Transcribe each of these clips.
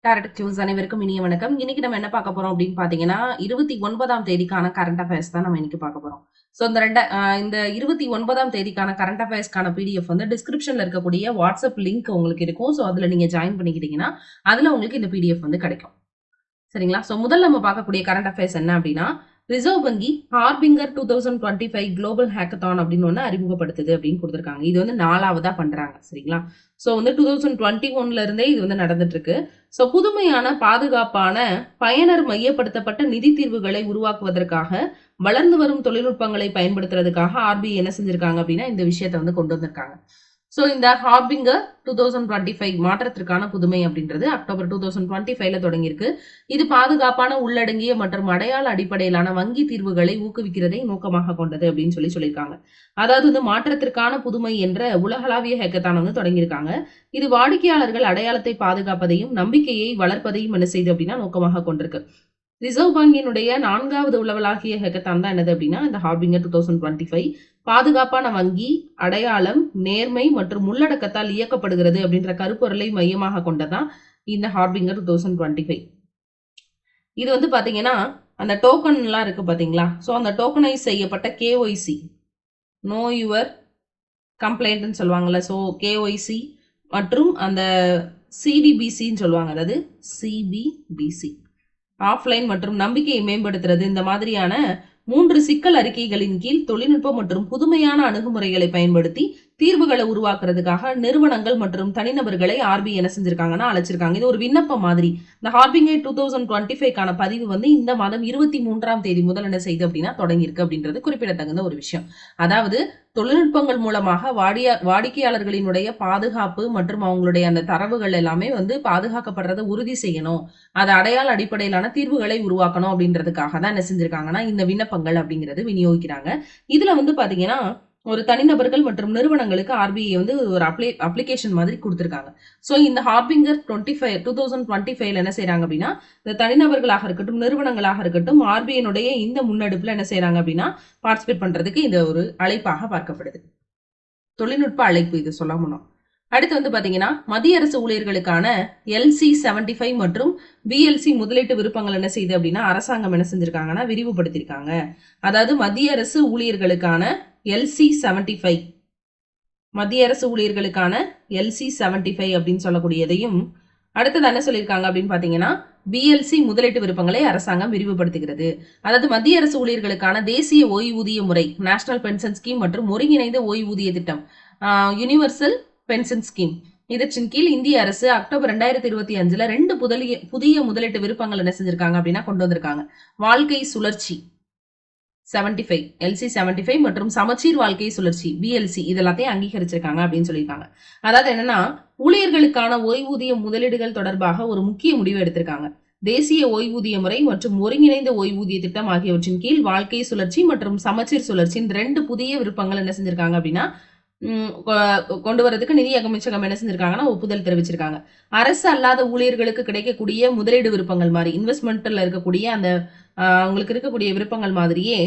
Direct news அனைவருக்கும் இனிய வணக்கம். இன்னைக்கு நம்ம என்ன பார்க்க போறோம் அப்படின்னு பாத்தீங்கன்னா 29ஆம் தேதிக்கான கரண்ட் அஃபேர்ஸ் தான் நம்ம இன்னைக்கு பார்க்க போறோம். ஸோ இந்த 29ஆம் தேதிக்கான கரண்ட் அஃபேர்ஸ்க்கான பிடிஎஃப் வந்து டிஸ்கிரிப்ஷன்ல இருக்கக்கூடிய வாட்ஸ்அப் லிங்க் உங்களுக்கு இருக்கும். ஸோ அதுல நீங்க ஜாயின் பண்ணிக்கிட்டீங்கன்னா அதுல உங்களுக்கு இந்த பிடிஎஃப் வந்து கிடைக்கும். சரிங்களா? ஸோ முதல்ல நம்ம பார்க்கக்கூடிய கரண்ட் அஃபேர்ஸ் என்ன அப்படின்னா, ரிசர்வ் வங்கி ஹார்பிங்கர் 2025 குளோபல் ஹேக்கத்தான் அப்படின்னு ஒன்று அறிமுகப்படுத்துது அப்படின்னு கொடுத்துருக்காங்க. இது வந்து 4வதா பண்றாங்க. சரிங்களா? ஸோ வந்து 2021ல இருந்தே இது வந்து நடந்துட்டு இருக்கு. ஸோ புதுமையான பாதுகாப்பான பயனர் மையப்படுத்தப்பட்ட நிதி தீர்வுகளை உருவாக்குவதற்காக வளர்ந்து வரும் தொழில்நுட்பங்களை பயன்படுத்துறதுக்காக ஆர்பிஐ என்ன செஞ்சிருக்காங்க அப்படின்னா இந்த விஷயத்தை வந்து கொண்டு வந்திருக்காங்க. ஸோ இந்த ஹார்பிங்கர் 2025 மாற்றத்திற்கான புதுமை அப்படின்றது அக்டோபர் 2025ல தொடங்கியிருக்கு. இது பாதுகாப்பான உள்ளடங்கிய மற்றும் அடையாள அடிப்படையிலான வங்கி தீர்வுகளை ஊக்குவிக்கிறதை நோக்கமாக கொண்டது அப்படின்னு சொல்லியிருக்காங்க. அதாவது வந்து மாற்றத்திற்கான புதுமை என்ற உலகளாவிய ஹேக்கத்தான் வந்து தொடங்கியிருக்காங்க. இது வாடிக்கையாளர்கள் அடையாளத்தை பாதுகாப்பதையும் நம்பிக்கையை வளர்ப்பதையும் என்ன செய்யுது அப்படின்னா நோக்கமாக கொண்டிருக்கு. ரிசர்வ் வங்கியினுடைய 4வது உலகளாவிய ஹேக்கத்தான் தான் என்னது அப்படின்னா இந்த ஹார்பிங்கர் 2025 பாதுகாப்பான வங்கி அடையாளம் நேர்மை மற்றும் உள்ளடக்கத்தால் இயக்கப்படுகிறது அப்படின்ற கருப்பொருளை மையமாக கொண்டதான் இந்த ஹார்பிங்கர் 2025. இது வந்து பாத்தீங்கன்னா அந்த டோக்கன் எல்லாம் இருக்கு பாத்தீங்களா? ஸோ அந்த டோக்கனைஸ் செய்யப்பட்ட கேஒய்சி நோ யுவர் கம்ப்ளைண்ட்னு சொல்லுவாங்கல்ல. ஸோ கேஒய்சி மற்றும் அந்த சிடிபிசின்னு சொல்லுவாங்க, அதாவது சிபிடிசி ஆஃப்லைன் மற்றும் நம்பிக்கையை மேம்படுத்துறது, இந்த மாதிரியான 3 சிக்கல் அறிக்கைகளின் கீழ் தொழில்நுட்பம் மற்றும் புதுமையான அணுகுமுறைகளை பயன்படுத்தி தீர்வுகளை உருவாக்குறதுக்காக நிறுவனங்கள் மற்றும் தனிநபர்களை ஆர்பிஐ என்ன செஞ்சிருக்காங்கன்னா அழைச்சிருக்காங்க. இது ஒரு விண்ணப்பம் மாதிரி. இந்த ஹார்பிங்கர் 2025க்கான பதிவு வந்து இந்த மாதம் 23ஆம் தேதி முதல் என்ன செய்யுது அப்படின்னா தொடங்கியிருக்கு அப்படின்றது குறிப்பிடத்தகுந்த ஒரு விஷயம். அதாவது தொழில்நுட்பங்கள் மூலமாக வாடிக்கையாளர்களினுடைய பாதுகாப்பு மற்றும் அவங்களுடைய அந்த தரவுகள் எல்லாமே வந்து பாதுகாக்கப்படுறதை உறுதி செய்யணும், அது அடையாள அடிப்படையிலான தீர்வுகளை உருவாக்கணும் அப்படின்றதுக்காக தான் என்ன செஞ்சிருக்காங்கன்னா இந்த விண்ணப்பங்கள் அப்படிங்கிறது விநியோகிக்கிறாங்க. இதுல வந்து பாத்தீங்கன்னா ஒரு தனிநபர்கள் மற்றும் நிறுவனங்களுக்கு ஆர்பிஐ வந்து ஒரு அப்ளிகேஷன் மாதிரி கொடுத்துருக்காங்க. ஸோ இந்த ஹார்பிங்கர் 2025 என்ன செய்யறாங்க அப்படின்னா இந்த தனிநபர்களாக இருக்கட்டும் நிறுவனங்களாக இருக்கட்டும் ஆர்பிஐனுடைய இந்த முன்னெடுப்புல என்ன செய்யறாங்க அப்படின்னா பார்ட்டிசிபேட் பண்றதுக்கு இந்த ஒரு அழைப்பாக பார்க்கப்படுது. தொழில்நுட்ப அழைப்பு இது சொல்ல முடியும். அடுத்து வந்து பாத்தீங்கன்னா மத்திய அரசு ஊழியர்களுக்கான LC 75 மற்றும் BLC முதலீட்டு விருப்பங்கள் என்ன செய்யுது அப்படின்னா அரசாங்கம் என்ன செஞ்சிருக்காங்கன்னா விரிவுபடுத்திருக்காங்க. அதாவது மத்திய அரசு ஊழியர்களுக்கான LC 75 மத்திய அரசு ஊழியர்களுக்கான LC 75 அப்படின்னு சொல்லக்கூடியதையும் அடுத்தது என்ன சொல்லியிருக்காங்க அப்படின்னு பாத்தீங்கன்னா BLC முதலீட்டு விருப்பங்களை அரசாங்கம் விரிவுபடுத்துகிறது. அதாவது மத்திய அரசு ஊழியர்களுக்கான தேசிய ஓய்வூதிய முறை நேஷனல் பென்ஷன் ஸ்கீம் மற்றும் ஒருங்கிணைந்த ஓய்வூதிய திட்டம் யூனிவர்சல் பென்ஷன் ஸ்கீம் இதற்றின் கீழ் இந்திய அரசு அக்டோபர் 2025ல 2 புதிய முதலீட்டு விருப்பங்கள் என்ன செஞ்சிருக்காங்க அப்படின்னா கொண்டு வந்திருக்காங்க. வாழ்க்கை சுழற்சி 75 LC 75 மற்றும் சமச்சீர் வாழ்க்கை சுழற்சி BLC இதெல்லாத்தையும் அங்கீகரிச்சிருக்காங்க அப்படின்னு சொல்லியிருக்காங்க. அதாவது என்னன்னா ஊழியர்களுக்கான ஓய்வூதிய முதலீடுகள் தொடர்பாக ஒரு முக்கிய முடிவு எடுத்திருக்காங்க. தேசிய ஓய்வூதிய முறை மற்றும் ஒருங்கிணைந்த ஓய்வூதிய திட்டம் ஆகியவற்றின் கீழ் வாழ்க்கை சுழற்சி மற்றும் சமச்சீர் சுழற்சி இந்த 2 புதிய விருப்பங்கள் என்ன செஞ்சிருக்காங்க அப்படின்னா கொண்டு வரதுக்கு நிதி அமைச்சகம் என்ன செஞ்சிருக்காங்கன்னா ஒப்புதல் தெரிவிச்சிருக்காங்க. அரசு அல்லாத ஊழியர்களுக்கு கிடைக்கக்கூடிய முதலீடு விருப்பங்கள் மாதிரி இன்வெஸ்ட்மெண்ட்ல இருக்கக்கூடிய அந்த அவங்களுக்கு இருக்கக்கூடிய விருப்பங்கள் மாதிரியே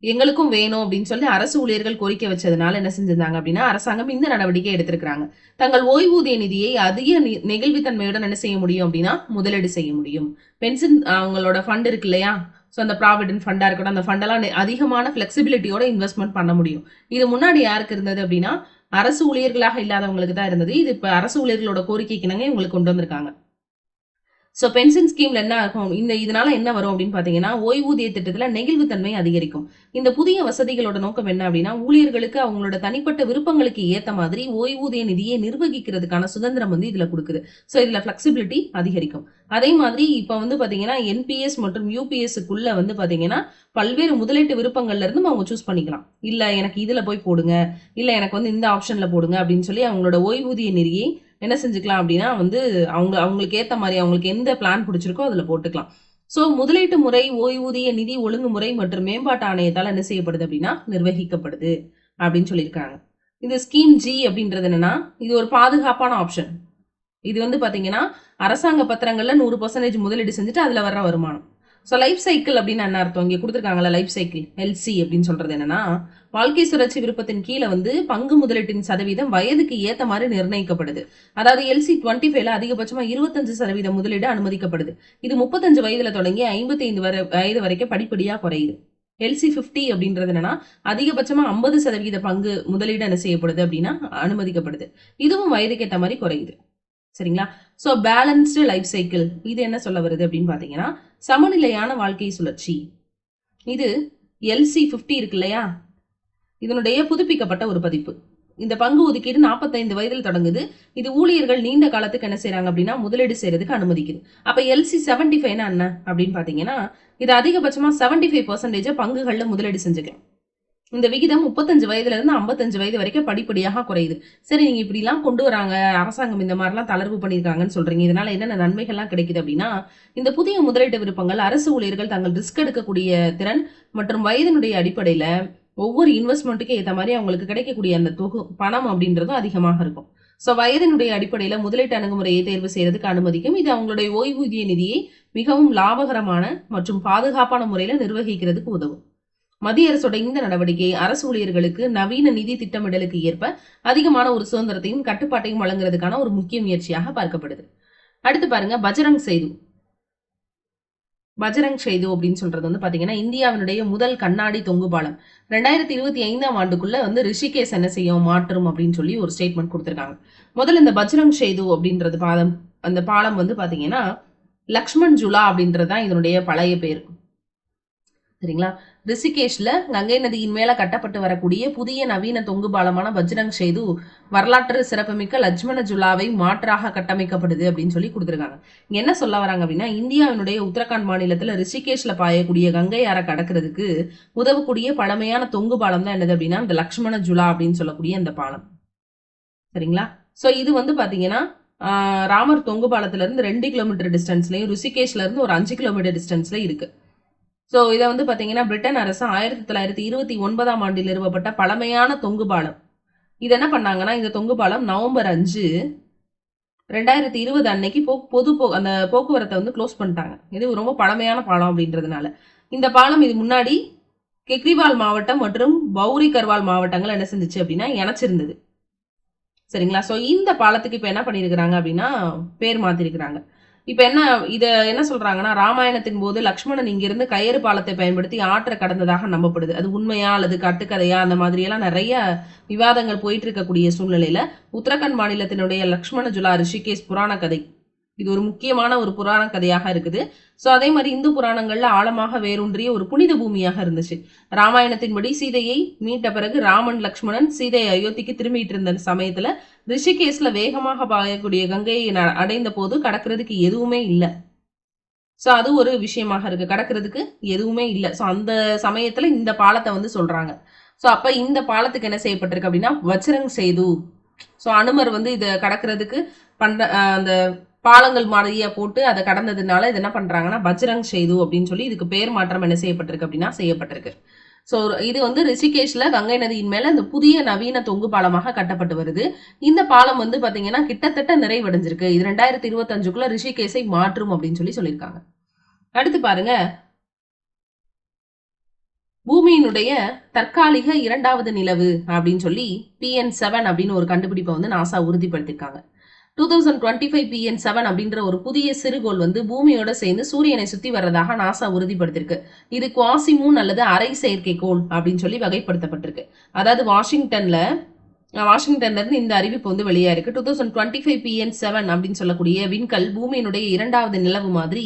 எங்களுக்கும் வேணும் அப்படின்னு சொல்லி அரசு ஊழியர்கள் கோரிக்கை வச்சதுனால என்ன செஞ்சிருந்தாங்க அப்படின்னா அரசாங்கம் இந்த நடவடிக்கை எடுத்திருக்கிறாங்க. தங்கள் ஓய்வூதிய நிதியை அதிக நெகிழ்வுத்தன்மையுடன் என்ன செய்ய முடியும் அப்படின்னா முதலீடு செய்ய முடியும். பென்ஷன் அவங்களோட ஃபண்ட் இருக்கு இல்லையா, ஸோ அந்த ப்ராவிடென்ட் ஃபண்டா இருக்கட்டும் அந்த ஃபண்டெல்லாம் அதிகமான ஃபிளெக்சிபிலிட்டியோட இன்வெஸ்ட்மெண்ட் பண்ண முடியும். இது முன்னாடி யாருக்கு இருந்தது அப்படின்னா அரசு ஊழியர்களாக இல்லாதவங்களுக்கு தான் இருந்தது. இது இப்ப அரசு ஊழியர்களோட கோரிக்கைக்கு இணங்க இவங்களுக்கு கொண்டு வந்திருக்காங்க. ஸோ பென்ஷன் ஸ்கீம்ல என்ன ஆகும் இதனால என்ன வரும் அப்படின்னு பாத்தீங்கன்னா ஓய்வூதிய திட்டத்துல நெகிழ்வுத்தன்மை அதிகரிக்கும். இந்த புதிய வசதிகளோட நோக்கம் என்ன அப்படின்னா ஊழியர்களுக்கு அவங்களோட தனிப்பட்ட விருப்பங்களுக்கு ஏத்த மாதிரி ஓய்வூதிய நிதியை நிர்வகிக்கிறதுக்கான சுதந்திரம் வந்து இதுல கொடுக்குது. ஸோ இதுல பிளெக்சிபிலிட்டி அதிகரிக்கும். அதே மாதிரி இப்ப வந்து பாத்தீங்கன்னா NPS மற்றும் UPSக்குள்ள வந்து பாத்தீங்கன்னா பல்வேறு முதலீட்டு விருப்பங்கள்ல இருந்தும் அவங்க சூஸ் பண்ணிக்கலாம். இல்ல எனக்கு இதுல போய் போடுங்க, இல்ல எனக்கு வந்து இந்த ஆப்ஷன்ல போடுங்க அப்படின்னு சொல்லி அவங்களோட ஓய்வூதிய நிதியை என்ன செஞ்சுக்கலாம் அப்படின்னா வந்து அவங்களுக்கு ஏத்த மாதிரி அவங்களுக்கு எந்த பிளான் பிடிச்சிருக்கோ அதுல போட்டுக்கலாம். சோ முதலீட்டு முறை ஓய்வூதிய நிதி ஒழுங்குமுறை மற்றும் மேம்பாட்டு ஆணையத்தால் என்ன செய்யப்படுது அப்படின்னா நிர்வகிக்கப்படுது அப்படின்னு சொல்லியிருக்காங்க. இந்த ஸ்கீம் G அப்படின்றது என்னன்னா இது ஒரு பாதுகாப்பான ஆப்ஷன். இது வந்து பாத்தீங்கன்னா அரசாங்க பத்திரங்கள்ல 100% முதலீடு செஞ்சுட்டு அதுல வர்ற வருமானம். ஸோ லைஃப் சைக்கிள் அப்படின்னு என்ன அர்த்தம்? இங்கே கொடுத்துருக்காங்களா லைஃப் சைக்கிள் எல்சி அப்படின்னு சொல்றது என்னன்னா, வாழ்க்கை சுழற்சி விருப்பத்தின் கீழே வந்து பங்கு முதலீட்டின் சதவீதம் வயதுக்கு ஏத்த மாதிரி நிர்ணயிக்கப்படுது. அதாவது எல்சி 25ல அதிகபட்சமா 25% முதலீடு அனுமதிக்கப்படுது. இது 35 வயதுல தொடங்கி 55 வயது வரைக்கும் படிப்படியா குறையுது. எல்சி 50 அப்படின்றது என்னன்னா, அதிகபட்சமா 50% பங்கு முதலீடு என்ன செய்யப்படுது அப்படின்னா அனுமதிக்கப்படுது. இதுவும் வயதுக்கு ஏற்ற மாதிரி குறையுது. சரிங்களா? சோ பேலன்ஸ்டு லைஃப் சைக்கிள் இது என்ன சொல்ல வருது அப்படின்னு பாத்தீங்கன்னா, சமநிலையான வாழ்க்கை சுழற்சி. இது எல்சி 50 இருக்கு இல்லையா, இதனுடைய புதுப்பிக்கப்பட்ட ஒரு பதிப்பு. இந்த பங்கு ஒதுக்கீடு 45 வயதில் தொடங்குது. இது ஊழியர்கள் நீண்ட காலத்துக்கு என்ன செய்யறாங்க அப்படின்னா முதலீடு செய்யறதுக்கு அனுமதிக்குது. அப்ப எல்சி 75 என்ன அப்படின்னு பாத்தீங்கன்னா, இது அதிகபட்சமா 75% பங்குகள்ல முதலீடு செஞ்சுக்கலாம். இந்த விகிதம் 35 வயதுல இருந்து 55 வயது வரைக்கும் படிப்படியாக குறையுது. சரி, நீங்க இப்படி எல்லாம் கொண்டு வராங்க, அரசாங்கம் இந்த மாதிரி எல்லாம் தளர்வு பண்ணிருக்காங்கன்னு சொல்றீங்க, இதனால என்னென்ன நன்மைகள்லாம் கிடைக்குது அப்படின்னா, இந்த புதிய முதலீட்டு விருப்பங்கள் அரசு ஊழியர்கள் தங்கள் ரிஸ்க் எடுக்கக்கூடிய திறன் மற்றும் வயதினுடைய அடிப்படையில ஒவ்வொரு இன்வெஸ்ட்மெண்ட்டுக்கு ஏற்ற மாதிரி அவங்களுக்கு கிடைக்கக்கூடிய அந்த பணம் அப்படின்றதும் அதிகமாக இருக்கும். சோ வயதினுடைய அடிப்படையில முதலீட்டு அணுகுமுறையை தேர்வு செய்யறதுக்கு அனுமதிக்கும். இது அவங்களுடைய ஓய்வூதிய நிதியை மிகவும் லாபகரமான மற்றும் பாதுகாப்பான முறையில நிர்வகிக்கிறதுக்கு உதவும். மத்திய அரசோட இந்த நடவடிக்கை அரசு ஊழியர்களுக்கு நவீன நிதி திட்டமிடலுக்கு ஏற்ப அதிகமான ஒரு சுதந்திரத்தையும் கட்டுப்பாட்டையும் வழங்குறதுக்கான ஒரு முக்கிய முயற்சியாக பார்க்கப்படுது. அடுத்து பாருங்க, பஜ்ரங் சேது. பஜ்ரங் சேது அப்படின்னு சொல்றது வந்து பாத்தீங்கன்னா, இந்தியாவினுடைய முதல் கண்ணாடி தொங்கு பாலம் 2025ஆம் ஆண்டுக்குள்ள வந்து ரிஷிகேஷ் என்ன செய்யும் மாற்றும் அப்படின்னு சொல்லி ஒரு ஸ்டேட்மெண்ட் கொடுத்திருக்காங்க. முதல்ல இந்த பஜ்ரங் சேது அப்படின்றது அந்த பாலம் வந்து பாத்தீங்கன்னா லக்ஷ்மண் ஜுலா அப்படின்றதுதான் இதனுடைய பழைய பேர். சரிங்களா? ரிஷிகேஷ்ல கங்கை நதியின் மேல கட்டப்பட்டு வரக்கூடிய புதிய நவீன தொங்கு பாலமான பஜ்ரங் சேது வரலாற்று சிறப்புமிக்க லட்சுமண ஜுலாவை மாற்றாக கட்டமைக்கப்படுது அப்படின்னு சொல்லி கொடுத்திருக்காங்க. இங்க என்ன சொல்ல வராங்க அப்படின்னா, இந்தியாவினுடைய உத்தரகாண்ட் மாநிலத்துல ரிஷிகேஷ்ல பாயக்கூடிய கங்கை ஆறை கடக்கிறதுக்கு உதவக்கூடிய பழமையான தொங்கு பாலம் தான் என்னது அப்படின்னா இந்த லக்ஷ்மண ஜுலா அப்படின்னு சொல்லக்கூடிய இந்த பாலம். சரிங்களா? சோ இது வந்து பாத்தீங்கன்னா ராமர் தொங்கு பாலத்துல இருந்து 2 கிலோமீட்டர் டிஸ்டன்ஸ்லயும் ரிஷிகேஷ்ல இருந்து ஒரு 5 கிலோமீட்டர் டிஸ்டன்ஸ்ல இருக்கு. சோ இதை வந்து பாத்தீங்கன்னா பிரிட்டன் அரசு 1929ஆம் ஆண்டில் நிறுவப்பட்ட பழமையான தொங்கு பாலம். இது என்ன பண்ணாங்கன்னா, இந்த தொங்கு பாலம் நவம்பர் 5, 2020 அன்னைக்கு அந்த போக்குவரத்தை வந்து க்ளோஸ் பண்ணிட்டாங்க. இது ரொம்ப பழமையான பாலம் அப்படின்றதுனால. இந்த பாலம் இது முன்னாடி கெக்ரிவால் மாவட்டம் மற்றும் பௌரி கர்வால் மாவட்டங்கள் என்ன செஞ்சுச்சு அப்படின்னா இணைச்சிருந்தது. சரிங்களா? சோ இந்த பாலத்துக்கு இப்ப என்ன பண்ணிருக்கிறாங்க அப்படின்னா பேர் மாத்திருக்கிறாங்க. இப்ப என்ன சொல்றாங்கன்னா, ராமாயணத்தின் போது லக்ஷ்மணன் இங்கிருந்து கயிறு பாலத்தை பயன்படுத்தி ஆற்றை கடந்ததாக நம்பப்படுது. அது உண்மையா அல்லது கட்டுக்கதையா அந்த மாதிரி எல்லாம் நிறைய விவாதங்கள் போயிட்டு இருக்கக்கூடிய சூழ்நிலையில உத்தரகாண்ட் மாநிலத்தினுடைய லக்ஷ்மண ஜுலா ரிஷிகேஷ் புராண கதை இது ஒரு முக்கியமான ஒரு புராண கதையாக இருக்குது. சோ அதே மாதிரி இந்து புராணங்கள்ல ஆழமாக வேரூன்றிய ஒரு புனித பூமியாக இருந்துச்சு. ராமாயணத்தின்படி சீதையை மீட்ட பிறகு ராமன் லக்ஷ்மணன் சீதையை அயோத்திக்கு திரும்பிட்டு இருந்த சமயத்துல ரிஷிகேஷ்ல வேகமாக பாயக்கூடிய கங்கையை அடைந்த போது கடக்கிறதுக்கு எதுவுமே இல்லை. சோ அது ஒரு விஷயமாக இருக்கு, கடக்கிறதுக்கு எதுவுமே இல்லை. சோ அந்த சமயத்துல இந்த பாலத்தை வந்து சொல்றாங்க. சோ அப்ப இந்த பாலத்துக்கு என்ன செய்யப்பட்டிருக்கு அப்படின்னா வஜ்ரங் சேது. சோ அனுமர் வந்து இதை கடக்கிறதுக்கு அந்த பாலங்கள் மாதிரியா போட்டு அதை கடந்ததுனால இது என்ன பண்றாங்கன்னா பஜ்ரங் சேது அப்படின்னு சொல்லி இதுக்கு பேர் மாற்றம் என்ன செய்யப்பட்டிருக்கு அப்படின்னா செய்யப்பட்டிருக்கு. சோ இது வந்து ரிஷிகேஷ்ல கங்கை நதியின் மேல இந்த புதிய நவீன தொங்கு பாலமாக கட்டப்பட்டு வருது. இந்த பாலம் வந்து பாத்தீங்கன்னா கிட்டத்தட்ட நிறைவடைஞ்சிருக்கு. இது 2025க்குள்ள ரிஷிகேஷை மாற்றும் அப்படின்னு சொல்லியிருக்காங்க. அடுத்து பாருங்க, பூமியினுடைய தற்காலிக 2வது நிலவு அப்படின்னு சொல்லி PN7 அப்படின்னு ஒரு கண்டுபிடிப்பை வந்து நாசா உறுதிப்படுத்திருக்காங்க. 2025 PN7 அப்படின்ற ஒரு புதிய சிறுகோள் வந்து பூமியோட சேர்ந்து சூரியனை சுத்தி வர்றதாக நாசா உறுதிப்படுத்திருக்கு. இது குவாசி மூன் அல்லது அரை செயற்கைக்கோள் அப்படின்னு சொல்லி வகைப்படுத்தப்பட்டிருக்கு. அதாவது வாஷிங்டன்ல இருந்து இந்த அறிவிப்பு வந்து வெளியா இருக்கு. 2025 PN7 அப்படின்னு சொல்லக்கூடிய விண்கல் பூமியினுடைய 2வது நிலவு மாதிரி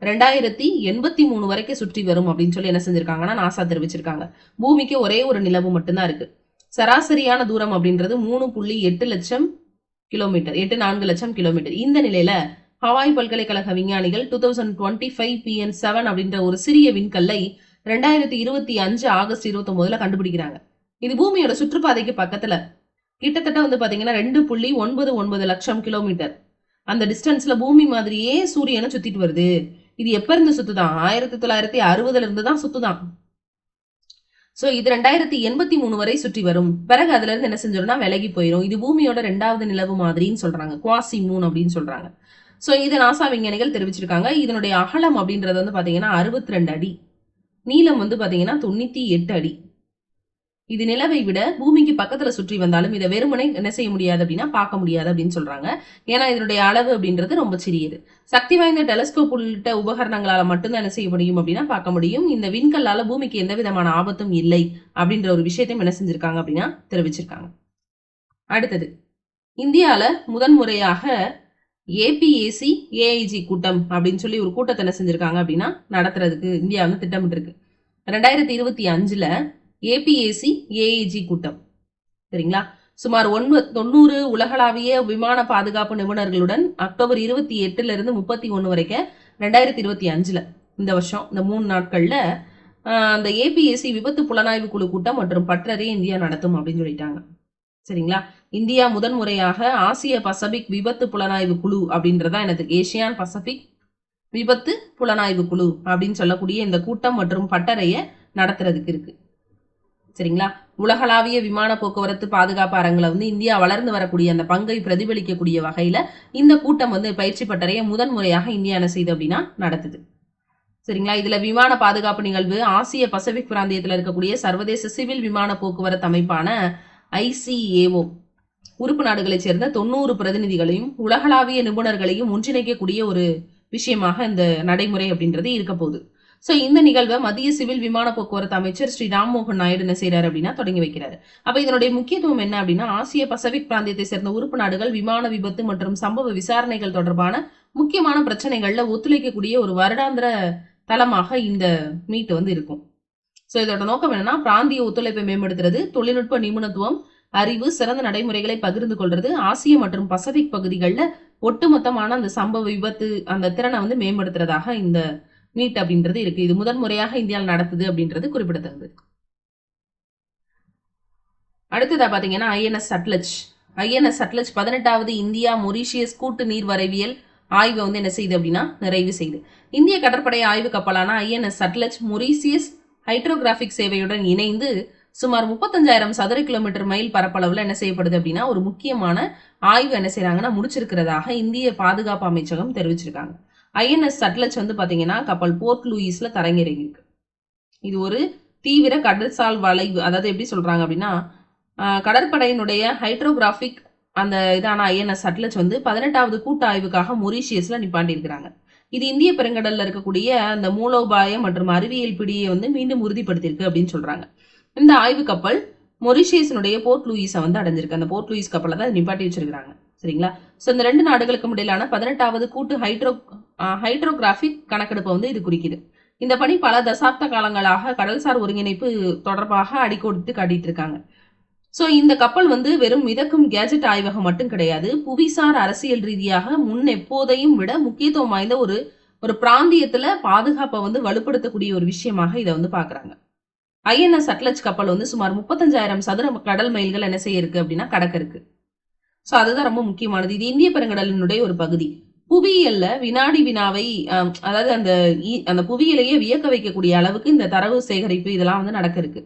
2083 வரைக்கும் சுற்றி வரும் அப்படின்னு சொல்லி என்ன செஞ்சிருக்காங்கன்னா நாசா தெரிவிச்சிருக்காங்க. பூமிக்கு ஒரே ஒரு நிலவு மட்டும்தான் இருக்கு. சராசரியான தூரம் அப்படின்றது 3.8 லட்சம் கிலோமீட்டர், 84 லட்சம் கிலோமீட்டர். இந்த நிலையில ஹவாய் பல்கலைக்கழக விஞ்ஞானிகள் 2025 PN7 அப்படின்ற ஒரு சிறிய விண்கல்லை 2025 ஆகஸ்ட் 29ல கண்டுபிடிக்கிறாங்க. இது பூமியோட சுற்றுப்பாதைக்கு பக்கத்துல கிட்டத்தட்ட வந்து பாத்தீங்கன்னா 2.99 லட்சம் கிலோமீட்டர் அந்த டிஸ்டன்ஸ்ல பூமி மாதிரியே சூரியனை சுத்திட்டு வருது. இது எப்ப இருந்து சுத்துதான்? 1960ல இருந்து தான் சுத்துதான். சோ இது 2083 வரை சுற்றி வரும். பிறகு அதுல இருந்து என்ன செஞ்சிரும்னா விலகி போயிடும். இது பூமியோட 2வது நிலவு மாதிரின்னு சொல்றாங்க. குவாசி மூன் அப்படின்னு சொல்றாங்க. சோ இது நாசா விஞ்ஞானிகள் தெரிவிச்சிருக்காங்க. இதனுடைய அகலம் அப்படின்றது வந்து பாத்தீங்கன்னா 62 அடி, நீளம் வந்து பாத்தீங்கன்னா 98 அடி. இது நிலவை விட பூமிக்கு பக்கத்துல சுற்றி வந்தாலும் இதை வெறுமனே என்ன செய்ய முடியாது அப்படின்னா பார்க்க முடியாது அப்படின்னு சொல்றாங்க. ஏன்னா இதனுடைய அளவு அப்படின்றது ரொம்ப சிறியது. சக்தி வாய்ந்த டெலஸ்கோப் உள்ளிட்ட உபகரணங்களால மட்டும்தான் என்ன செய்ய முடியும் அப்படின்னா பார்க்க முடியும். இந்த விண்கல்லால பூமிக்கு எந்த விதமான ஆபத்தும் இல்லை அப்படின்ற ஒரு விஷயத்தையும் என்ன செஞ்சிருக்காங்க அப்படின்னா தெரிவிச்சிருக்காங்க. அடுத்தது, இந்தியால முதன்முறையாக ஏபிஏசி ஏஐஜி கூட்டம் அப்படின்னு சொல்லி ஒரு கூட்டத்தை என்ன செஞ்சிருக்காங்க அப்படின்னா நடத்துறதுக்கு இந்தியா வந்து திட்டமிட்டு இருக்கு. 2025ல ஏபிஏசி ஏஐஜி கூட்டம். சரிங்களா? சுமார் 90 உலகளாவிய விமான பாதுகாப்பு நிபுணர்களுடன் அக்டோபர் 28ல இருந்து 31 வரைக்கும் 2025ல இந்த வருஷம் இந்த 3 நாட்கள்ல அந்த ஏபிஏசி விபத்து புலனாய்வு குழு கூட்டம் மற்றும் பற்றறியை இந்தியா நடத்தும் அப்படின்னு சொல்லிட்டாங்க. சரிங்களா? இந்தியா முதன்முறையாக ஆசிய பசிபிக் விபத்து புலனாய்வு குழு அப்படின்றதா எனக்கு ஏசியான் பசிபிக் விபத்து புலனாய்வு குழு அப்படின்னு சொல்லக்கூடிய இந்த கூட்டம் மற்றும் பட்டறைய நடத்துறதுக்கு இருக்கு. சரிங்களா? உலகளாவிய விமான போக்குவரத்து பாதுகாப்பு அரங்குல வந்து இந்தியா வளர்ந்து வரக்கூடிய அந்த பங்கை பிரதிபலிக்கக்கூடிய வகையில இந்த கூட்டம் வந்து பயிற்சி பட்டறையை முதன்முறையாக இந்தியா என்ன செய்யுது அப்படின்னா நடத்துது. சரிங்களா? இதுல விமான பாதுகாப்பு நிகழ்வு ஆசிய பசிபிக் பிராந்தியத்தில் இருக்கக்கூடிய சர்வதேச சிவில் விமான போக்குவரத்து அமைப்பான ICAO உறுப்பு நாடுகளைச் சேர்ந்த 90 பிரதிநிதிகளையும் உலகளாவிய நிபுணர்களையும் ஒன்றிணைக்கக்கூடிய ஒரு விஷயமாக இந்த நடைமுறை அப்படின்றது இருக்க போகுது. சோ இந்த நிகழ்வை மத்திய சிவில் விமான போக்குவரத்து அமைச்சர் ஸ்ரீ ராம்மோகன் நாயுடு என்ன செய்யறாரு அப்படின்னா தொடங்கி வைக்கிறாரு. அப்ப இதனுடைய முக்கியத்துவம் என்ன அப்படின்னா ஆசிய பசிபிக் பிராந்தியத்தை சேர்ந்த உறுப்பு நாடுகள் விமான விபத்து மற்றும் சம்பவ விசாரணைகள் தொடர்பான முக்கியமான பிரச்சனைகள்ல ஒத்துழைக்கக்கூடிய ஒரு வருடாந்திர தளமாக இந்த மீட் வந்து இருக்கும். சோ இதோட நோக்கம் என்னன்னா பிராந்திய ஒத்துழைப்பை மேம்படுத்துறது, தொழில்நுட்ப நிபுணத்துவம், அறிவு, சிறந்த நடைமுறைகளை பகிர்ந்து கொள்றது, ஆசிய மற்றும் பசிபிக் பகுதிகளில் ஒட்டுமொத்தமான அந்த சம்பவ விபத்து அந்த திறனை வந்து மேம்படுத்துறதாக இந்த மீட் அப்படின்றது இருக்கு. இது முதன்முறையாக இந்தியாவில் நடத்துது அப்படின்றது குறிப்பிடத்தக்கது. அடுத்ததா பாத்தீங்கன்னா ஐஎன்எஸ் சட்லஜ் 18வது இந்தியா மொரீஷியஸ் கூட்டு நீர் வரைவியல் ஆய்வை வந்து என்ன செய்யுது அப்படின்னா நிறைவு செய்யுது. இந்திய கடற்படை ஆய்வு கப்பலான ஐஎன்எஸ் சட்லஜ் மொரீஷியஸ் ஹைட்ரோகிராபிக் சேவையுடன் இணைந்து சுமார் 35,000 சதுர கிலோமீட்டர் மைல் பரப்பளவுல என்ன செய்யப்படுது அப்படின்னா ஒரு முக்கியமான ஆய்வு என்ன செய்யறாங்கன்னா முடிச்சிருக்கிறதாக இந்திய பாதுகாப்பு அமைச்சகம் தெரிவிச்சிருக்காங்க. ஐஎன்எஸ் சட்லஜ் வந்து பாத்தீங்கன்னா கப்பல் போர்ட் லூயிஸ்ல தரங்கிறங்கி இருக்கு. இது ஒரு தீவிர கடல்சால் வளைவு, அதாவது எப்படி சொல்றாங்க அப்படின்னா கடற்படையினுடைய ஹைட்ரோகிராபிக் அந்த இதான ஐஎன்எஸ் சட்லஜ் வந்து 18வது கூட்டு ஆய்வுக்காக மொரீஷியஸ்ல நிப்பாட்டி இருக்கிறாங்க. இது இந்திய பெருங்கடல்ல இருக்கக்கூடிய அந்த மூலோபாய மற்றும் அறிவியல் பிடியை வந்து மீண்டும் உறுதிப்படுத்தியிருக்கு அப்படின்னு சொல்றாங்க. இந்த ஆய்வு கப்பல் மொரீஷியஸினுடைய போர்ட் லூயிஸை வந்து அடைஞ்சிருக்கு. அந்த போர்ட் லூயிஸ் கப்பலை தான் நிப்பாட்டி வச்சிருக்காங்க. சரிங்களா? சோ இந்த 2 நாடுகளுக்கும் இடையிலான 18வது கூட்டு ஹைட்ரோகிராபிக் கணக்கெடுப்பை வந்து இது குறிக்குது. இந்த பணி பல தசாப்த காலங்களாக கடல்சார் ஒருங்கிணைப்பு தொடர்பாக அடிக்கோடிட்டு காட்டிட்டு இருக்காங்க. சோ இந்த கப்பல் வந்து வெறும் மிதக்கும் கேஜெட் ஆய்வகம் மட்டும் கிடையாது, புவிசார் அரசியல் ரீதியாக முன் எப்போதையும் விட முக்கியத்துவம் வாய்ந்த ஒரு பிராந்தியத்துல பாதுகாப்பை வந்து வலுப்படுத்தக்கூடிய ஒரு விஷயமாக இதை வந்து பாக்குறாங்க. ஐஎன்எஸ் சட்லஜ் கப்பல் வந்து சுமார் 35,000 சதுர கடல் மைல்கள் என்ன செய்ய இருக்கு அப்படின்னா கடக்க இருக்கு. சோ அதுதான் ரொம்ப முக்கியமானது. இது இந்திய பெருங்கடலினுடைய ஒரு பகுதி. புவியியல்ல வினாடி வினாவை அதாவது அந்த புவியிலேயே வியக்க வைக்கக்கூடிய அளவுக்கு இந்த தரவு சேகரிப்பு இதெல்லாம் வந்து நடக்க இருக்கு.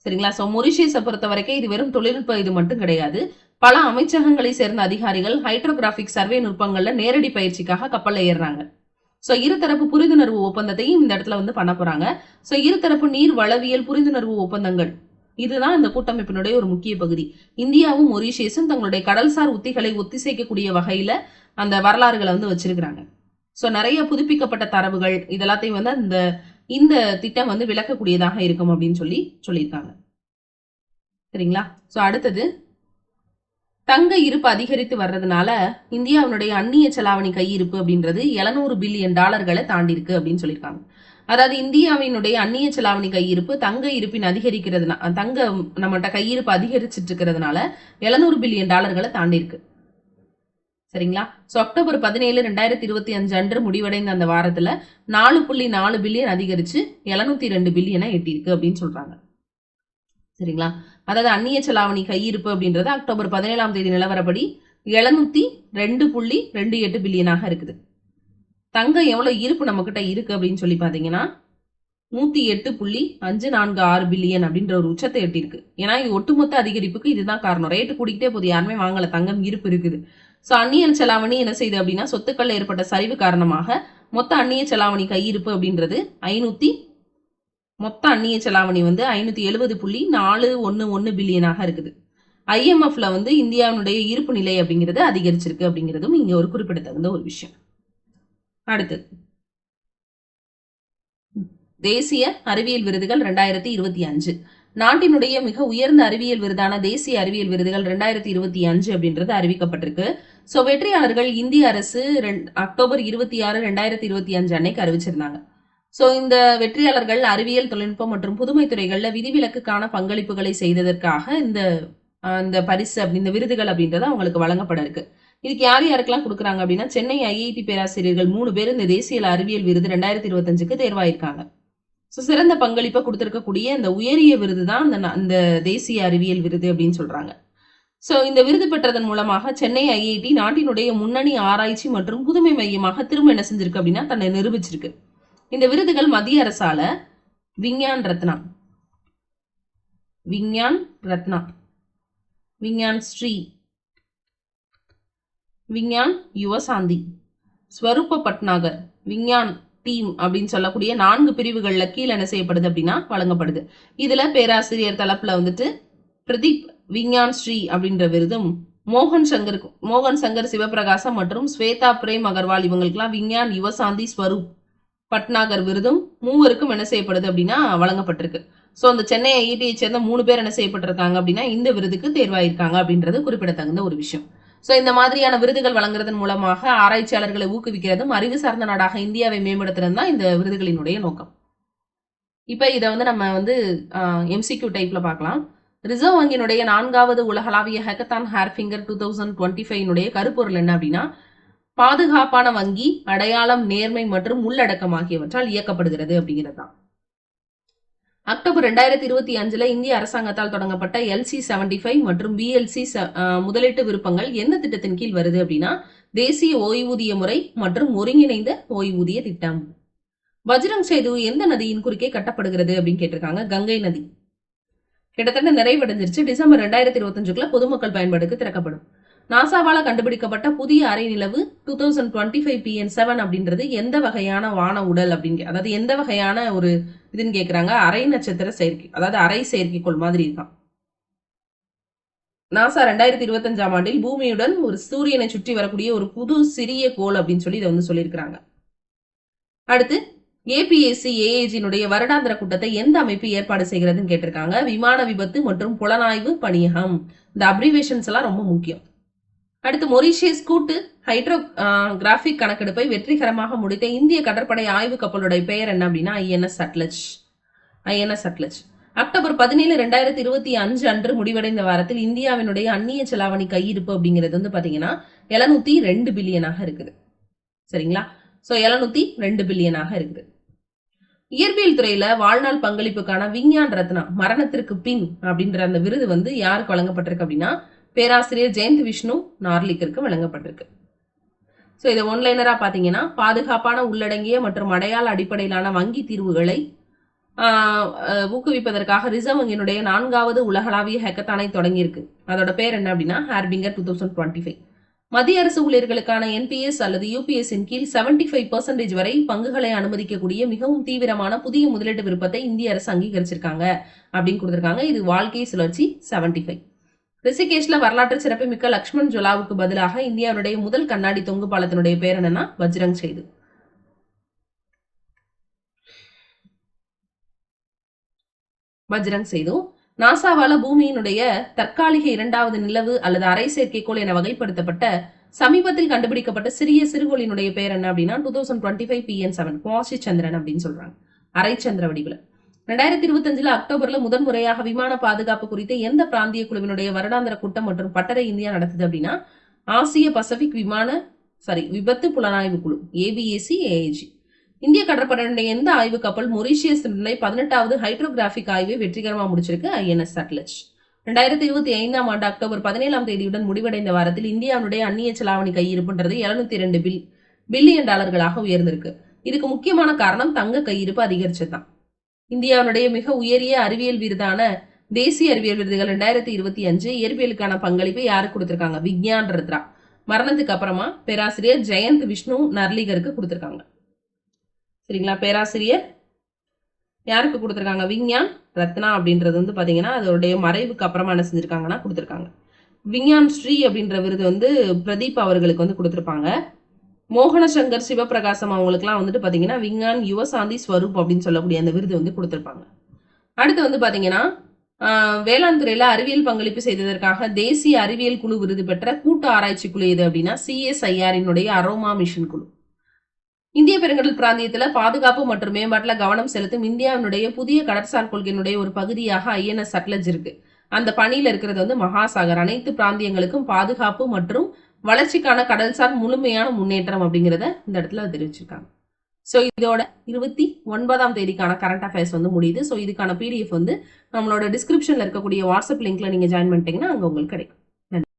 சரிங்களா? சோ மொரீஷியஸை பொறுத்த வரைக்கும் இது வெறும் தொழில்நுட்ப இது மட்டும் கிடையாது. பல அமைச்சகங்களை சேர்ந்த அதிகாரிகள் ஹைட்ரோகிராபிக் சர்வே நுட்பங்கள்ல நேரடி பயிற்சிக்காக கப்பல்ல ஏறுறாங்க. சோ இருதரப்பு புரிந்துணர்வு ஒப்பந்தத்தையும் இந்த இடத்துல வந்து பண்ண போறாங்க. சோ இருதரப்பு நீர் வளவியல் புரிந்துணர்வு ஒப்பந்தங்கள் இதுதான் இந்த கூட்டமைப்பினுடைய ஒரு முக்கிய பகுதி. இந்தியாவும் மொரீஷியஸும் தங்களுடைய கடல்சார் உத்திகளை ஒத்திசைக்கக்கூடிய வகையில அந்த வரலாறுகளை வந்து வச்சிருக்கிறாங்க. சோ நிறைய புதுப்பிக்கப்பட்ட தரவுகள் இதெல்லாத்தையும் வந்து இந்த திட்டம் வந்து விளக்கக்கூடியதாக இருக்கும் அப்படின்னு சொல்லியிருக்காங்க. சரிங்களா? சோ அடுத்தது, தங்க இருப்பு அதிகரித்து வர்றதுனால இந்தியாவினுடைய அந்நிய செலாவணி கையிருப்பு அப்படின்றது $700 பில்லியன் தாண்டி இருக்கு அப்படின்னு சொல்லியிருக்காங்க. அதாவது இந்தியாவினுடைய அந்நிய செலாவணி கையிருப்பு தங்க இருப்பின் அதிகரிக்கிறதுனால தங்க நம்மகிட்ட கையிருப்பு அதிகரிச்சிட்டு இருக்கிறதுனால $700 பில்லியன் தாண்டி இருக்கு. சரிங்களா? சோ அக்டோபர் 17, 2025 அன்று முடிவடைந்த அந்த வாரத்துல 4.4 பில்லியன் அதிகரிச்சு 702 பில்லியனை எட்டியிருக்கு அப்படின்னு சொல்றாங்க. சரிங்களா? அதாவது அந்நிய செலாவணி கையிருப்பு அப்படின்றது அக்டோபர் 17ஆம் தேதி நிலவரப்படி 702.28 பில்லியனாக இருக்குது. தங்கம் எவ்வளவு இருப்பு நம்ம கிட்ட இருக்கு அப்படின்னு சொல்லி பாத்தீங்கன்னா 108.546 பில்லியன் அப்படின்ற ஒரு உச்சத்தை எட்டியிருக்கு. ஏன்னா இது ஒட்டுமொத்த அதிகரிப்புக்கு இதுதான் காரணம். ரேட்டு கூடிக்கிட்டே போகுது, யாருமே வாங்கல, தங்கம் இருப்பு இருக்குது. ஸோ அந்நிய செலாவணி என்ன செய்யுது அப்படின்னா, சொத்துக்கள்ல ஏற்பட்ட சரிவு காரணமாக மொத்த அந்நிய செலாவணி கையிருப்பு அப்படின்றது மொத்த அந்நிய செலாவணி வந்து 570.411 பில்லியனாக இருக்குது. IMFல வந்து இந்தியாவுடைய இருப்பு நிலை அப்படிங்கிறது அதிகரிச்சிருக்கு அப்படிங்கிறதும் இங்க ஒரு குறிப்பிடத்தகுந்த ஒரு விஷயம். அடுத்து தேசிய அறிவியல் விருதுகள் 2025. நாட்டினுடைய மிக உயர்ந்த அறிவியல் விருதான தேசிய அறிவியல் விருதுகள் 2025 அப்படின்றது அறிவிக்கப்பட்டிருக்கு. ஸோ வெற்றியாளர்கள் இந்திய அரசு அக்டோபர் 26, 2025 அன்னைக்கு அறிவிச்சிருந்தாங்க. ஸோ இந்த வெற்றியாளர்கள் அறிவியல், தொழில்நுட்பம் மற்றும் புதுமை துறைகள்ல விதிவிலக்குக்கான பங்களிப்புகளை செய்ததற்காக இந்த பரிசு இந்த விருதுகள் அப்படின்றது அவங்களுக்கு வழங்கப்பட இருக்கு. இதுக்கு யார் யாருக்கெல்லாம் கொடுக்குறாங்க அப்படின்னா, சென்னை IIT பேராசிரியர்கள் 3 பேர் இந்த தேசிய அறிவியல் விருது 2025க்கு தேர்வாயிருக்காங்க. ஸோ சிறந்த பங்களிப்பை கொடுத்திருக்கக்கூடிய இந்த உயரிய விருது தான் இந்த தேசிய அறிவியல் விருது அப்படின்னு சொல்றாங்க. ஸோ இந்த விருது பெற்றதன் மூலமாக சென்னை IIT நாட்டினுடைய முன்னணி ஆராய்ச்சி மற்றும் புதுமை மையமாக திரும்ப என்ன செஞ்சிருக்கு அப்படின்னா தன்னை நிரூபிச்சிருக்கு. இந்த விருதுகள் மத்திய அரசால விஞ்ஞான் ரத்னா, விஞ்ஞான் ஸ்ரீ, விஞ்ஞான் யுவசாந்தி, ஸ்வரூப பட்நாகர், விஞ்ஞான் டீம் அப்படின்னு சொல்லக்கூடிய 4 பிரிவுகள்ல கீழே என்ன செய்யப்படுது அப்படின்னா வழங்கப்படுது. இதுல பேராசிரியர் தலப்புல வந்துட்டு பிரதீப் விஞ்ஞான் ஸ்ரீ அப்படின்ற விருதும், மோகன் சங்கர் சிவபிரகாசம் மற்றும் ஸ்வேதா பிரேம் அகர்வால் இவங்களுக்குலாம் விஞ்ஞான் யுவசாந்தி ஸ்வரூப் பட்நாகர் விருதும் மூவருக்கும் என்ன செய்யப்படுது அப்படின்னா வழங்கப்பட்டிருக்கு. ஸோ அந்த சென்னை IITயை சேர்ந்த 3 பேர் என்ன செய்யப்பட்டிருக்காங்க அப்படின்னா இந்த விருதுக்கு தேர்வாயிருக்காங்க அப்படின்றது குறிப்பிடத்தகுந்த ஒரு விஷயம். ஸோ இந்த மாதிரியான விருதுகள் வழங்குறதன் மூலமாக ஆராய்ச்சியாளர்களை ஊக்குவிக்கிறதும் அறிவு சார்ந்த நாடாக இந்தியாவை மேம்படுத்துறது தான் இந்த விருதுகளினுடைய நோக்கம். இப்ப இதை வந்து நம்ம வந்து MCQ டைப்ல பார்க்கலாம். ரிசர்வ் வங்கியினுடைய 4வது உலகளாவிய ஹேக்கத்தான் ஹேர்ஃபிங்கர் 2025 கருப்பொருள் என்ன அப்படின்னா, பாதுகாப்பான வங்கி, அடையாளம், நேர்மை மற்றும் உள்ளடக்கம் ஆகியவற்றால் இயக்கப்படுகிறது அப்படிங்கிறது தான். அக்டோபர் 2025 இந்திய அரசாங்கத்தால் தொடங்கப்பட்ட LC75 மற்றும் BLC முதலீட்டு விருப்பங்கள் எந்த திட்டத்தின் கீழ் வருது அப்படின்னா, தேசிய ஓய்வூதிய முறை மற்றும் ஒருங்கிணைந்த ஓய்வூதிய திட்டம். பஜ்ரங் சேது எந்த நதியின் குறுக்கே கட்டப்படுகிறது அப்படின்னு கேட்டிருக்காங்க. கங்கை நதி. கிட்டத்தட்ட நிறைவடைஞ்சிருச்சு. டிசம்பர் 2025 பொதுமக்கள் பயன்பாடுக்கு திறக்கப்படும். நாசாவால கண்டுபிடிக்கப்பட்ட புதிய அரை நிலவு 2025 PN7 அப்படின்றது எந்த வகையான வான உடல் அதாவது எந்த வகையான ஒரு இதுன்னு கேக்குறாங்க. அரை நட்சத்திர செயற்கை, அதாவது அரை செயற்கைக்கோள் மாதிரி இருக்கான். நாசா 2025 ஆண்டில் பூமியுடன் ஒரு சூரியனை சுற்றி வரக்கூடிய ஒரு புது சிறிய கோள் அப்படின்னு சொல்லி இதை வந்து சொல்லியிருக்கிறாங்க. அடுத்து APAC AAG வருடாந்திர கூட்டத்தை எந்த அமைப்பு ஏற்பாடு செய்கிறதுன்னு கேட்டிருக்காங்க. விமான விபத்து மற்றும் புலனாய்வு பணியகம். இந்த அப்ரிவேஷன்ஸ் எல்லாம் ரொம்ப முக்கியம். அடுத்து மொரீஷியஸ் கூட்டு ஹைட்ரோகிராபிக் கணக்கெடுப்பை வெற்றிகரமாக முடித்த இந்திய கடற்படை ஆய்வு கப்பலுடைய பெயர் என்ன அப்படின்னா INS சட்லஜ். அக்டோபர் 17, 2025 அன்று முடிவடைந்த வாரத்தில் இந்தியாவினுடைய அந்நிய செலாவணி கையிருப்பு அப்படிங்கிறது வந்து பாத்தீங்கன்னா 702 பில்லியனாக இருக்குது. சரிங்களா? சோ 702 பில்லியனாக இருக்குது. இயற்பியல் துறையில வாழ்நாள் பங்களிப்புக்கான விஞ்ஞான் ரத்னா, மரணத்திற்கு பின் அப்படின்ற அந்த விருது வந்து யாருக்கு வழங்கப்பட்டிருக்கு அப்படின்னா பேராசிரியர் ஜெயந்த் விஷ்ணு நார்லிக்கிற்கு வழங்கப்பட்டிருக்கு. ஸோ இதை ஒன்லைனரா பாத்தீங்கன்னா, பாதுகாப்பான உள்ளடங்கிய மற்றும் அடையாள அடிப்படையிலான வங்கி தீர்வுகளை ஊக்குவிப்பதற்காக ரிசர்வ் வங்கியினுடைய 4வது உலகளாவிய ஹேக்கத்தானை தொடங்கியிருக்கு. அதோட பேர் என்ன அப்படின்னா ஹேர்பிங்கர் 2025. மத்திய அரசு ஊழியர்களுக்கான NPS அல்லது UPS இன் கீழ் 75% வரை பங்குகளை அனுமதிக்கக்கூடிய மிகவும் தீவிரமான புதிய முதலீட்டு விருப்பத்தை இந்திய அரசு அங்கீகரிச்சிருக்காங்க அப்படின்னு கொடுத்திருக்காங்க. இது வாழ்க்கை சுழற்சி 75. ரிஷிகேஷ்ல வரலாற்று சிறப்பு மிக்க லக்ஷ்மண் ஜுலாவுக்கு பதிலாக இந்தியாவுடைய முதல் கண்ணாடி தொங்கு பாலத்தினுடைய பேர் என்னன்னா பஜ்ரங் சேது. நாசாவால பூமியினுடைய தற்காலிக 2வது நிலவு அல்லது அரை செயற்கைக்கோள் என வகைப்படுத்தப்பட்ட சமீபத்தில் கண்டுபிடிக்கப்பட்ட சிறிய சிறுகோளினுடைய பெயர் என்ன அப்படின்னா 2025 PN7 குவாசி சந்திரன் அப்படின்னு சொல்றாங்க. அரை சந்திர வடிவில் 2025 அக்டோபர்ல முதன்முறையாக விமான பாதுகாப்பு குறித்த எந்த பிராந்திய குழுவினுடைய வருடாந்திர கூட்டம் மற்றும் பட்டறை இந்தியா நடத்துது அப்படின்னா ஆசிய பசிபிக் விபத்து புலனாய்வு குழு ABAC AAG. இந்திய கடற்படையினுடைய எந்த ஆய்வு கப்பல் மொரீஷியஸ் 18வது ஹைட்ரோகிராபிக் ஆய்வை வெற்றிகரமாக முடிச்சிருக்கு INS சட்லஜ். 2025 அக்டோபர் 17 முடிவடைந்த வாரத்தில் இந்தியாவுடைய அந்நிய செலாவணி கையிருப்புன்றது 702 பில்லியன் டாலர்களாக உயர்ந்திருக்கு. இதுக்கு முக்கியமான காரணம் தங்க கையிருப்பு அதிகரிச்சதுதான். இந்தியாவுடைய மிக உயரிய அறிவியல் விருதான தேசிய அறிவியல் விருதுகள் 2025 இயற்பியலுக்கான பங்களிப்பு யாருக்கு கொடுத்திருக்காங்க? விக்யான் ரத்னா. மரணத்துக்கு அப்புறமா பேராசிரியர் ஜெயந்த் விஷ்ணு நர்லிகருக்கு கொடுத்திருக்காங்க. சரிங்களா? பேராசிரியர் யாருக்கு கொடுத்திருக்காங்க? விஞ்ஞான் ரத்னா அப்படின்றது வந்து பாத்தீங்கன்னா அதோடைய மறைவுக்கு அப்புறமா என்ன செஞ்சிருக்காங்கன்னா கொடுத்திருக்காங்க. விஞ்ஞான் ஸ்ரீ அப்படின்ற விருது வந்து பிரதீப் அவர்களுக்கு வந்து கொடுத்திருப்பாங்க. மோகன சங்கர் சிவபிரகாசம் அவங்களுக்குலாம் வந்துட்டு பாத்தீங்கன்னா விஞ்ஞான் யுவசாந்தி ஸ்வரூப் அப்படின்னு சொல்லக்கூடிய அந்த விருது வந்து கொடுத்திருப்பாங்க. அடுத்து வந்து பாத்தீங்கன்னா வேளாண் துறையில அறிவியல் பங்களிப்பு செய்ததற்காக தேசிய அறிவியல் குழு விருது பெற்ற கூட்டு ஆராய்ச்சி குழு எது அப்படின்னா CSIR அரோமா மிஷன் குழு. இந்திய பெருங்கடல் பிராந்தியத்துல பாதுகாப்பு மற்றும் மேம்பாட்டுல கவனம் செலுத்தும் இந்தியாவினுடைய புதிய கடற்சார் கொள்கையினுடைய ஒரு பகுதியாக INS சட்லஜ் இருக்கு. அந்த பணியில இருக்கிறது வந்து மகாசாகர். அனைத்து பிராந்தியங்களுக்கும் பாதுகாப்பு மற்றும் வளர்ச்சிக்கான கடல்சார் முழுமையான முன்னேற்றம் அப்படிங்கிறத இந்த இடத்துல தெரிவிச்சிருக்காங்க. ஸோ இதோட 29ஆம் தேதிக்கான கரண்ட் அஃபேர்ஸ் வந்து முடியுது. ஸோ இதுக்கான PDF வந்து நம்மளோட டிஸ்கிரிப்ஷன்ல இருக்கக்கூடிய வாட்ஸ்அப் லிங்க்ல நீங்க ஜாயின் பண்ணிட்டீங்கன்னா அங்க உங்களுக்கு கிடைக்கும்.